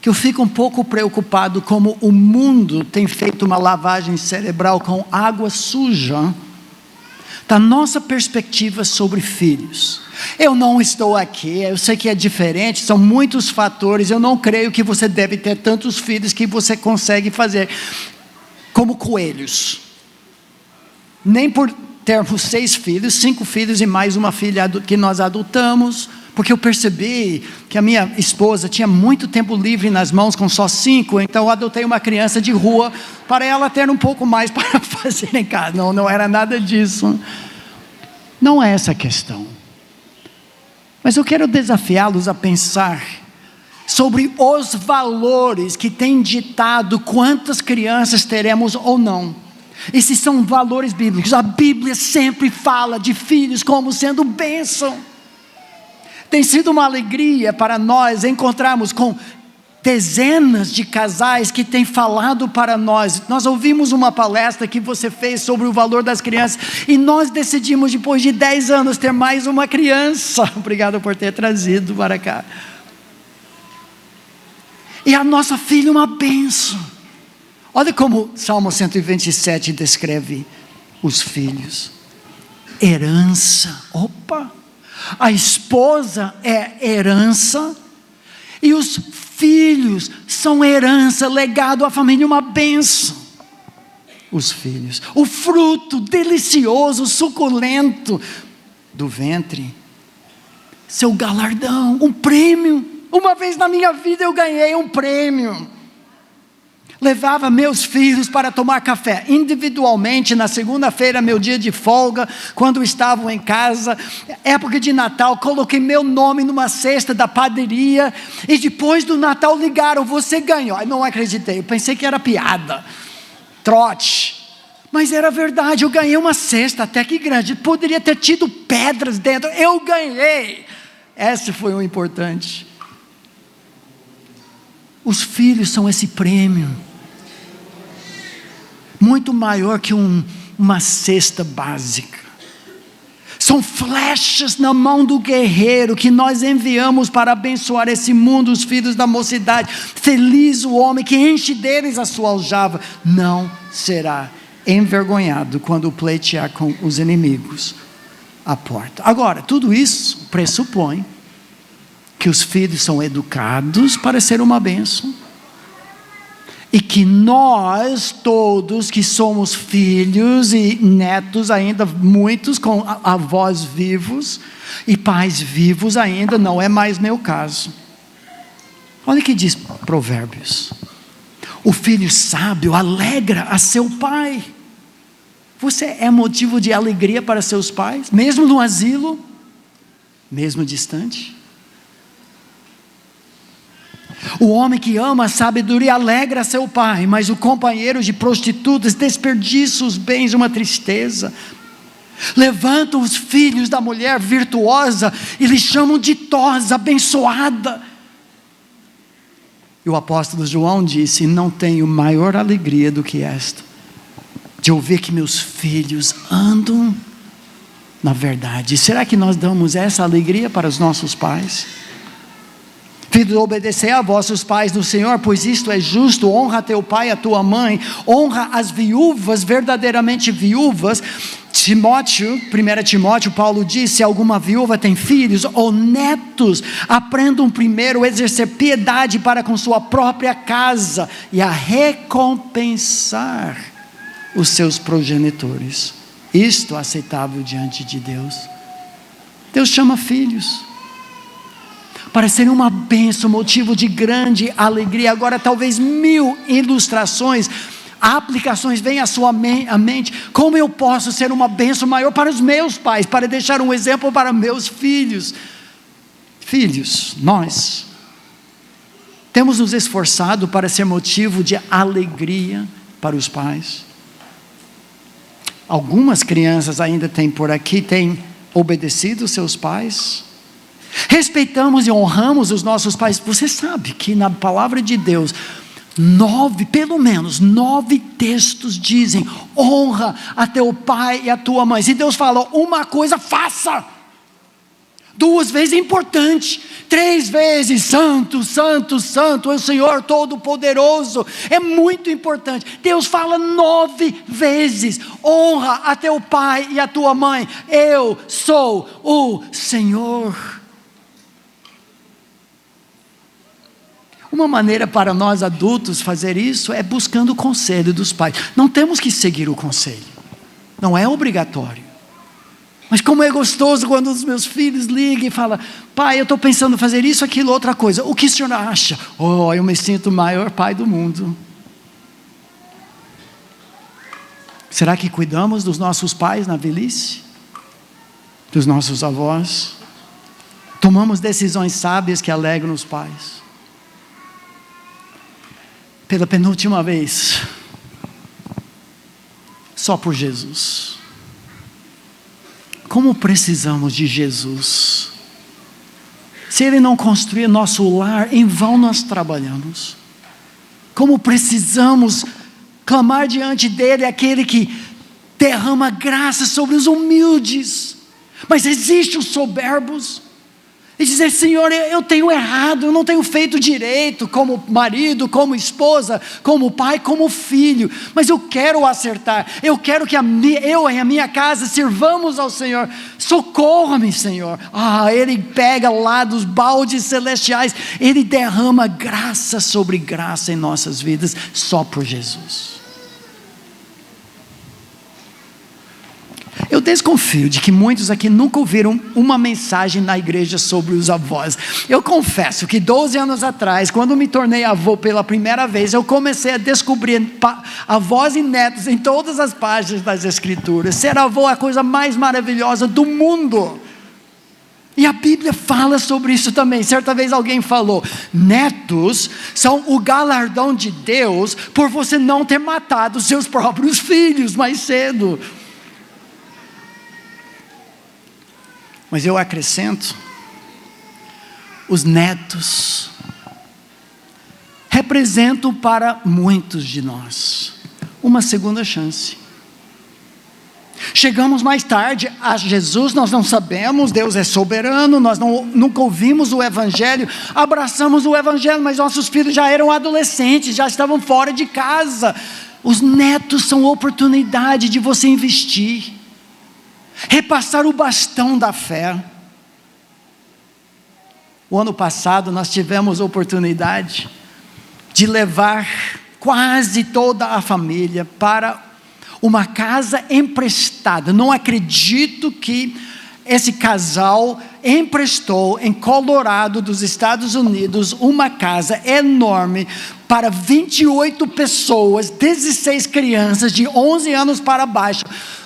que eu fico um pouco preocupado como o mundo tem feito uma lavagem cerebral com água suja da nossa perspectiva sobre filhos. Eu não estou aqui, eu sei que é diferente, são muitos fatores, eu não creio que você deve ter tantos filhos que você consegue fazer como coelhos. Nem por termos 6 filhos, 5 filhos e mais uma filha que nós adotamos, porque eu percebi que a minha esposa tinha muito tempo livre nas mãos com só 5, então eu adotei uma criança de rua para ela ter um pouco mais para fazer em casa. Não era nada disso. Não é essa a questão. Mas eu quero desafiá-los a pensar sobre os valores que têm ditado quantas crianças teremos ou não. Esses são valores bíblicos. A Bíblia sempre fala de filhos como sendo bênção. Tem sido uma alegria para nós encontrarmos com dezenas de casais que têm falado para nós. Nós ouvimos uma palestra que você fez sobre o valor das crianças e nós decidimos depois de 10 anos ter mais uma criança. Obrigado por ter trazido para cá. E a nossa filha é uma bênção. Olha como Salmo 127 descreve os filhos. Herança. Opa! A esposa é herança, e os filhos são herança, legado à família, uma bênção. Os filhos, o fruto delicioso, suculento do ventre, seu galardão, um prêmio. Uma vez na minha vida eu ganhei um prêmio. Levava meus filhos para tomar café individualmente na segunda-feira, meu dia de folga, quando estavam em casa, época de Natal, coloquei meu nome numa cesta da padaria, e depois do Natal ligaram, você ganhou. Eu não acreditei, eu pensei que era piada, trote, mas era verdade, eu ganhei uma cesta até que grande, poderia ter tido pedras dentro, eu ganhei. Esse foi o importante. Os filhos são esse prêmio, muito maior que uma cesta básica. São flechas na mão do guerreiro que nós enviamos para abençoar esse mundo, os filhos da mocidade. Feliz o homem que enche deles a sua aljava, não será envergonhado quando pleitear com os inimigos à porta. Agora, tudo isso pressupõe que os filhos são educados para ser uma bênção, e que nós todos que somos filhos e netos ainda, muitos com avós vivos e pais vivos ainda, não é mais meu caso. Olha o que diz Provérbios: o filho sábio alegra a seu pai. Você é motivo de alegria para seus pais, mesmo no asilo, mesmo distante? O homem que ama a sabedoria alegra seu pai, mas o companheiro de prostitutas desperdiça os bens, uma tristeza. Levantam os filhos da mulher virtuosa e lhe chamam ditosa, abençoada. E o apóstolo João disse: não tenho maior alegria do que esta, de ouvir que meus filhos andam na verdade. Será que nós damos essa alegria para os nossos pais? Filhos, obedecer a vossos pais no Senhor, pois isto é justo. Honra teu pai e a tua mãe, honra as viúvas, verdadeiramente viúvas. 1 Timóteo, Paulo diz: se alguma viúva tem filhos ou netos, aprendam primeiro a exercer piedade para com sua própria casa e a recompensar os seus progenitores. Isto é aceitável diante de Deus. Deus chama filhos para ser uma bênção, motivo de grande alegria. Agora talvez 1000 ilustrações, aplicações venham à sua mente. Como eu posso ser uma bênção maior para os meus pais, para deixar um exemplo para meus filhos? Filhos, nós temos nos esforçado para ser motivo de alegria para os pais. Algumas crianças ainda têm por aqui, têm obedecido seus pais. Respeitamos e honramos os nossos pais. Você sabe que na palavra de Deus, Pelo menos 9 textos dizem: honra a teu pai e a tua mãe. Se Deus falou uma coisa, faça. 2 vezes é importante, 3 vezes, santo, santo, santo, é o Senhor Todo-Poderoso, é muito importante. Deus fala 9 vezes: honra a teu pai e a tua mãe, eu sou o Senhor. Uma maneira para nós adultos fazer isso é buscando o conselho dos pais. Não temos que seguir o conselho, não é obrigatório. Mas como é gostoso quando os meus filhos ligam e falam: pai, eu estou pensando em fazer isso, aquilo, outra coisa, o que o senhor acha? Oh, eu me sinto o maior pai do mundo. Será que cuidamos dos nossos pais na velhice? Dos nossos avós? Tomamos decisões sábias que alegram os pais? Pela penúltima vez, só por Jesus. Como precisamos de Jesus. Se Ele não construir nosso lar, em vão nós trabalhamos. Como precisamos clamar diante dEle, aquele que derrama graça sobre os humildes, mas resiste os soberbos. E dizer: Senhor, eu tenho errado, eu não tenho feito direito, como marido, como esposa, como pai, como filho, mas eu quero acertar, eu quero que eu e a minha casa sirvamos ao Senhor, socorra-me, Senhor. Ele pega lá dos baldes celestiais, Ele derrama graça sobre graça em nossas vidas, só por Jesus. Eu desconfio de que muitos aqui nunca ouviram uma mensagem na igreja sobre os avós. Eu confesso que 12 anos atrás, quando me tornei avô pela primeira vez, eu comecei a descobrir avós e netos em todas as páginas das Escrituras. Ser avô é a coisa mais maravilhosa do mundo. E a Bíblia fala sobre isso também. Certa vez alguém falou: netos são o galardão de Deus por você não ter matado seus próprios filhos mais cedo. Mas eu acrescento: os netos representam para muitos de nós uma segunda chance. Chegamos mais tarde a Jesus, nós não sabemos, Deus é soberano, nós nunca ouvimos o Evangelho, abraçamos o Evangelho, mas nossos filhos já eram adolescentes, já estavam fora de casa. Os netos são oportunidade de você investir, repassar o bastão da fé. O ano passado nós tivemos a oportunidade de levar quase toda a família para uma casa emprestada. Não acredito que esse casal emprestou em Colorado, dos Estados Unidos, uma casa enorme para 28 pessoas, 16 crianças de 11 anos para baixo.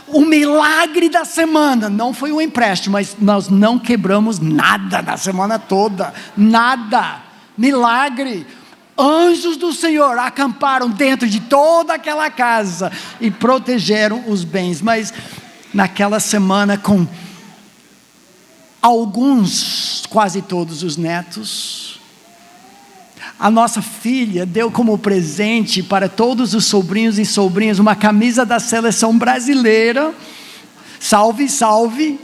O milagre da semana, não foi um empréstimo, mas nós não quebramos nada na semana toda, nada, milagre. Anjos do Senhor acamparam dentro de toda aquela casa e protegeram os bens. Mas naquela semana, com alguns, quase todos os netos, a nossa filha deu como presente para todos os sobrinhos e sobrinhas uma camisa da seleção brasileira, salve, salve,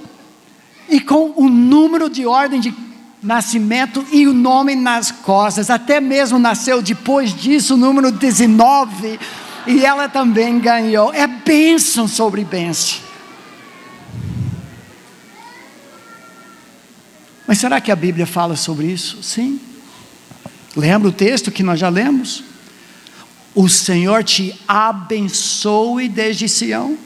e com o número de ordem de nascimento e o nome nas costas. Até mesmo nasceu depois disso o número 19, e ela também ganhou. É bênção sobre bênção. Mas será que a Bíblia fala sobre isso? Sim. Lembra o texto que nós já lemos? O Senhor te abençoe desde Sião,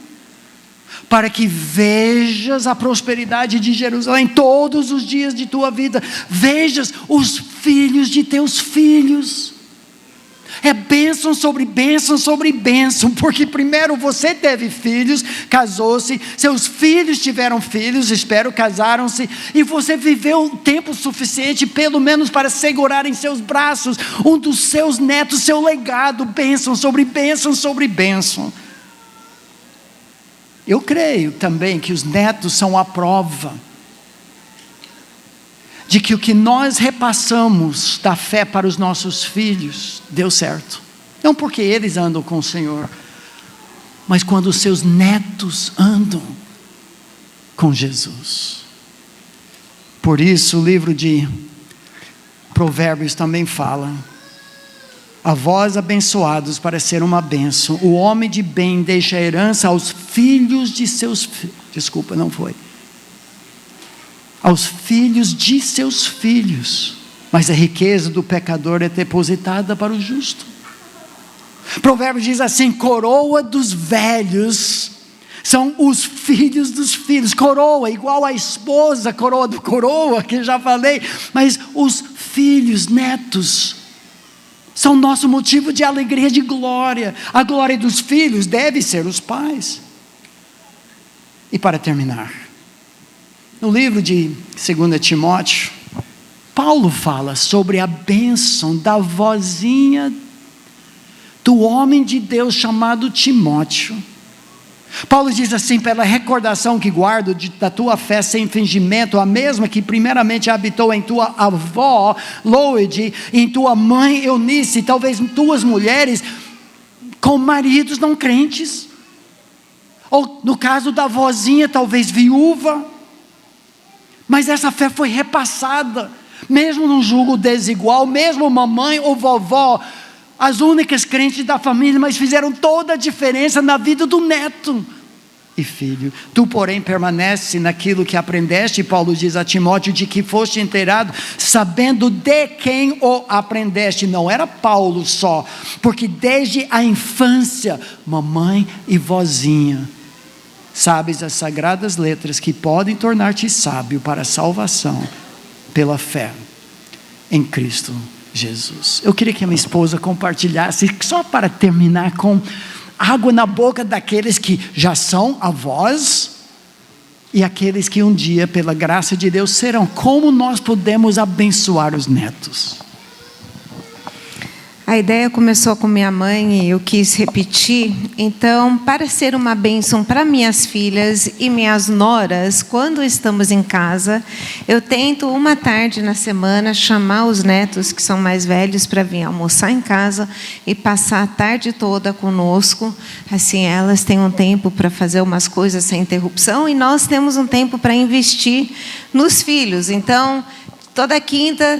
para que vejas a prosperidade de Jerusalém todos os dias de tua vida. Vejas os filhos de teus filhos. É bênção sobre bênção sobre bênção, porque primeiro você teve filhos, casou-se, seus filhos tiveram filhos, espero, casaram-se, e você viveu tempo suficiente, pelo menos para segurar em seus braços um dos seus netos, seu legado, bênção sobre bênção sobre bênção. Eu creio também que os netos são a prova de que o que nós repassamos da fé para os nossos filhos deu certo. Não porque eles andam com o Senhor, mas quando os seus netos andam com Jesus. Por isso o livro de Provérbios também fala: avós abençoados para ser uma bênção, o homem de bem deixa a herança aos filhos de seus filhos. Desculpa, não foi. Aos filhos de seus filhos. Mas a riqueza do pecador é depositada para o justo. Provérbios diz assim: coroa dos velhos são os filhos dos filhos. Coroa, igual a esposa, coroa do coroa, que eu já falei. Mas os filhos, netos, são nosso motivo de alegria, de glória. A glória dos filhos deve ser os pais. E para terminar, no livro de 2 Timóteo, Paulo fala sobre a bênção da vozinha do homem de Deus chamado Timóteo. Paulo diz assim: pela recordação que guardo da tua fé sem fingimento, a mesma que primeiramente habitou em tua avó Loide, e em tua mãe Eunice, talvez tuas mulheres com maridos não crentes, ou no caso da vozinha, talvez viúva, mas essa fé foi repassada, mesmo num julgo desigual, mesmo mamãe ou vovó, as únicas crentes da família, mas fizeram toda a diferença na vida do neto e filho. Tu, porém, permanece naquilo que aprendeste, Paulo diz a Timóteo, de que foste inteirado, sabendo de quem o aprendeste. Não era Paulo só, porque desde a infância, mamãe e vozinha, sabes as sagradas letras que podem tornar-te sábio para a salvação pela fé em Cristo Jesus. Eu queria que a minha esposa compartilhasse, só para terminar, com água na boca daqueles que já são avós e aqueles que um dia, pela graça de Deus, serão. Como nós podemos abençoar os netos? A ideia começou com minha mãe e eu quis repetir. Então, para ser uma bênção para minhas filhas e minhas noras, quando estamos em casa, eu tento uma tarde na semana chamar os netos que são mais velhos para vir almoçar em casa e passar a tarde toda conosco. Assim, elas têm um tempo para fazer umas coisas sem interrupção e nós temos um tempo para investir nos filhos. Então, toda quinta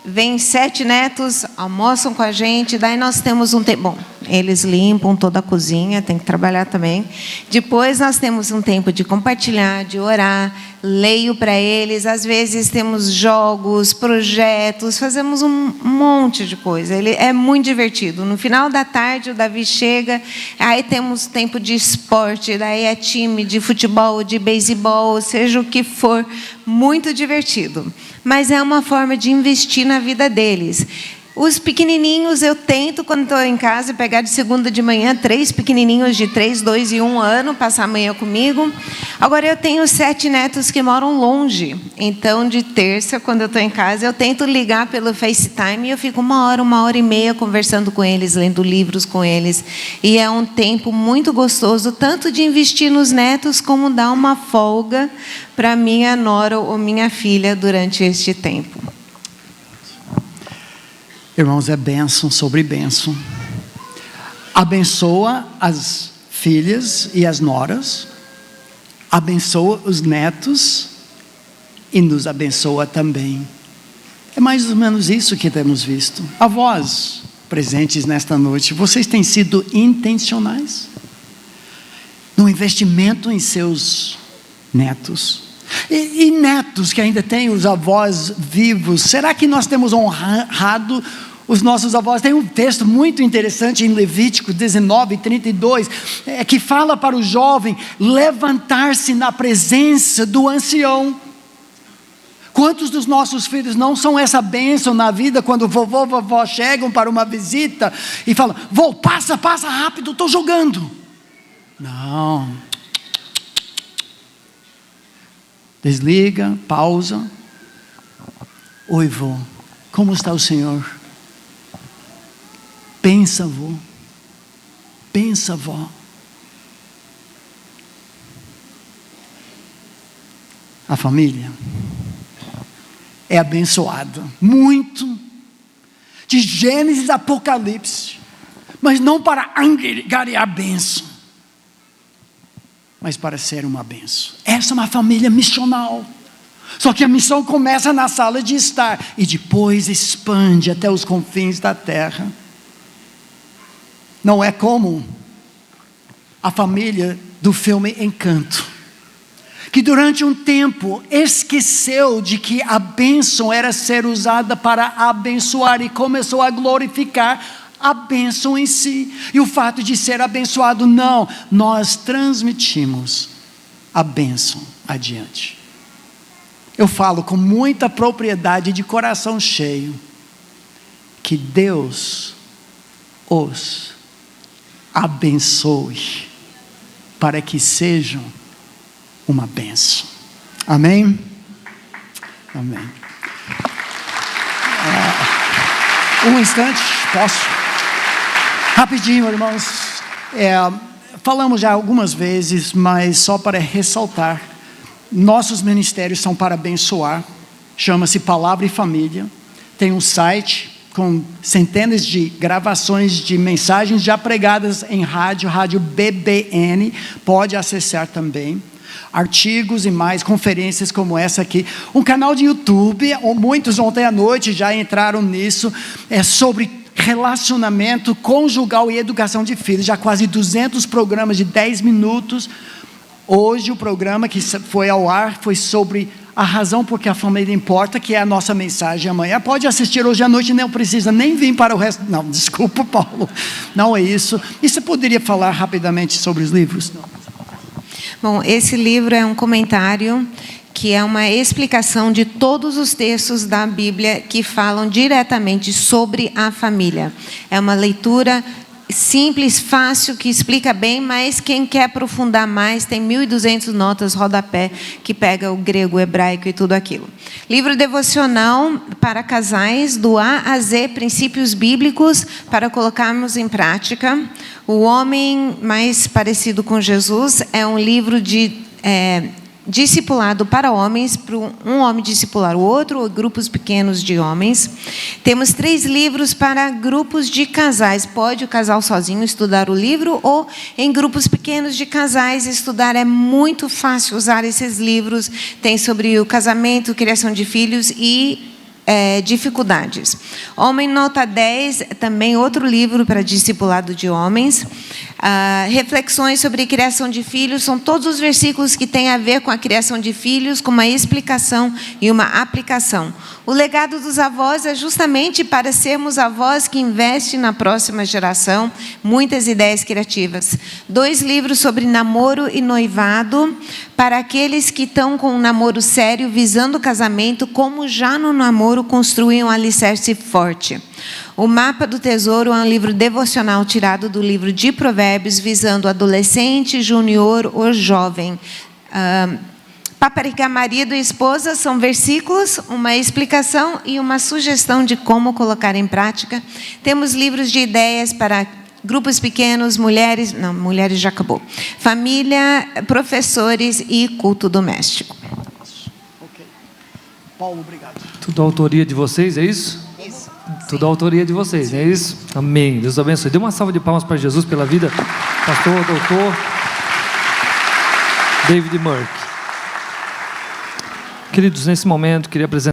vem 7 netos, almoçam com a gente, daí nós temos um tempo. Bom, eles limpam toda a cozinha, tem que trabalhar também. Depois nós temos um tempo de compartilhar, de orar, leio para eles. Às vezes temos jogos, projetos, fazemos um monte de coisa. É muito divertido. No final da tarde o Davi chega, aí temos tempo de esporte, daí é time de futebol, de beisebol, seja o que for, muito divertido. Mas é uma forma de investir na vida deles. Os pequenininhos, eu tento, quando estou em casa, pegar de segunda de manhã 3 pequenininhos de 3, 2 e 1 ano, passar a manhã comigo. Agora, eu tenho 7 netos que moram longe. Então, de terça, quando eu estou em casa, eu tento ligar pelo FaceTime e eu fico 1 hora e meia conversando com eles, lendo livros com eles. E é um tempo muito gostoso, tanto de investir nos netos, como dar uma folga para minha nora ou minha filha durante este tempo. Irmãos, é bênção sobre bênção. Abençoa as filhas e as noras, abençoa os netos e nos abençoa também. É mais ou menos isso que temos visto. Avós presentes nesta noite, vocês têm sido intencionais no investimento em seus netos. E netos que ainda têm os avós vivos, será que nós temos honrado os nossos avós? Tem um texto muito interessante em Levítico 19:32, que fala para o jovem levantar-se na presença do ancião. Quantos dos nossos filhos não são essa bênção na vida, quando vovô e vovó chegam para uma visita e falam: vô, passa rápido, estou jogando. Não. Desliga, pausa. Oi, vô, como está o senhor? Pensa, vô. Pensa, vó. A família é abençoada muito, de Gênesis a Apocalipse, mas não para angariar bênção, mas para ser uma bênção. Essa é uma família missional. Só que a missão começa na sala de estar e depois expande até os confins da terra. Não é como a família do filme Encanto, que durante um tempo esqueceu de que a bênção era ser usada para abençoar e começou a glorificar a bênção em si. E o fato de ser abençoado, não, nós transmitimos a bênção adiante. Eu falo com muita propriedade, de coração cheio, que Deus os abençoe para que sejam uma bênção. Amém? Amém. Um instante, posso? Rapidinho, irmãos. Falamos já algumas vezes, mas só para ressaltar, nossos ministérios são para abençoar, chama-se Palavra e Família. Tem um site com centenas de gravações de mensagens já pregadas em rádio BBN, pode acessar também. Artigos e mais, conferências como essa aqui. Um canal de YouTube, muitos ontem à noite já entraram nisso, sobre relacionamento conjugal e educação de filhos. Já quase 200 programas de 10 minutos. Hoje o programa que foi ao ar foi sobre a razão por que a família importa, que é a nossa mensagem amanhã. Pode assistir hoje à noite, não precisa nem vir para o resto. Não, desculpa, Paulo, não é isso. E você poderia falar rapidamente sobre os livros? Não. Bom, esse livro é um comentário que é uma explicação de todos os textos da Bíblia que falam diretamente sobre a família. É uma leitura simples, fácil, que explica bem, mas quem quer aprofundar mais, tem 1.200 notas, rodapé, que pega o grego, o hebraico e tudo aquilo. Livro devocional para casais, do A a Z, princípios bíblicos para colocarmos em prática. O Homem Mais Parecido com Jesus é um livro de discipulado para homens, para um homem discipular o outro, ou grupos pequenos de homens. Temos 3 livros para grupos de casais. Pode o casal sozinho estudar o livro, ou em grupos pequenos de casais estudar. É muito fácil usar esses livros. Tem sobre o casamento, criação de filhos e dificuldades. Homem Nota 10, também outro livro para discipulado de homens. Reflexões sobre criação de filhos, são todos os versículos que têm a ver com a criação de filhos, com uma explicação e uma aplicação. O legado dos avós é justamente para sermos avós que investem na próxima geração, muitas ideias criativas. 2 livros sobre namoro e noivado, para aqueles que estão com um namoro sério, visando o casamento, como já no namoro construem um alicerce forte. O Mapa do Tesouro é um livro devocional tirado do livro de Provérbios, visando adolescente, júnior ou jovem. Paparicar marido e esposa são versículos, uma explicação e uma sugestão de como colocar em prática. Temos livros de ideias para grupos pequenos, mulheres já acabou. Família, professores e culto doméstico. Ok. Paulo, obrigado. Tudo autoria de vocês, é isso? Isso. Tudo autoria de vocês, é isso? Amém. Deus abençoe. Dê uma salva de palmas para Jesus pela vida. Pastor, doutor David Murk. Queridos, nesse momento, queria apresentar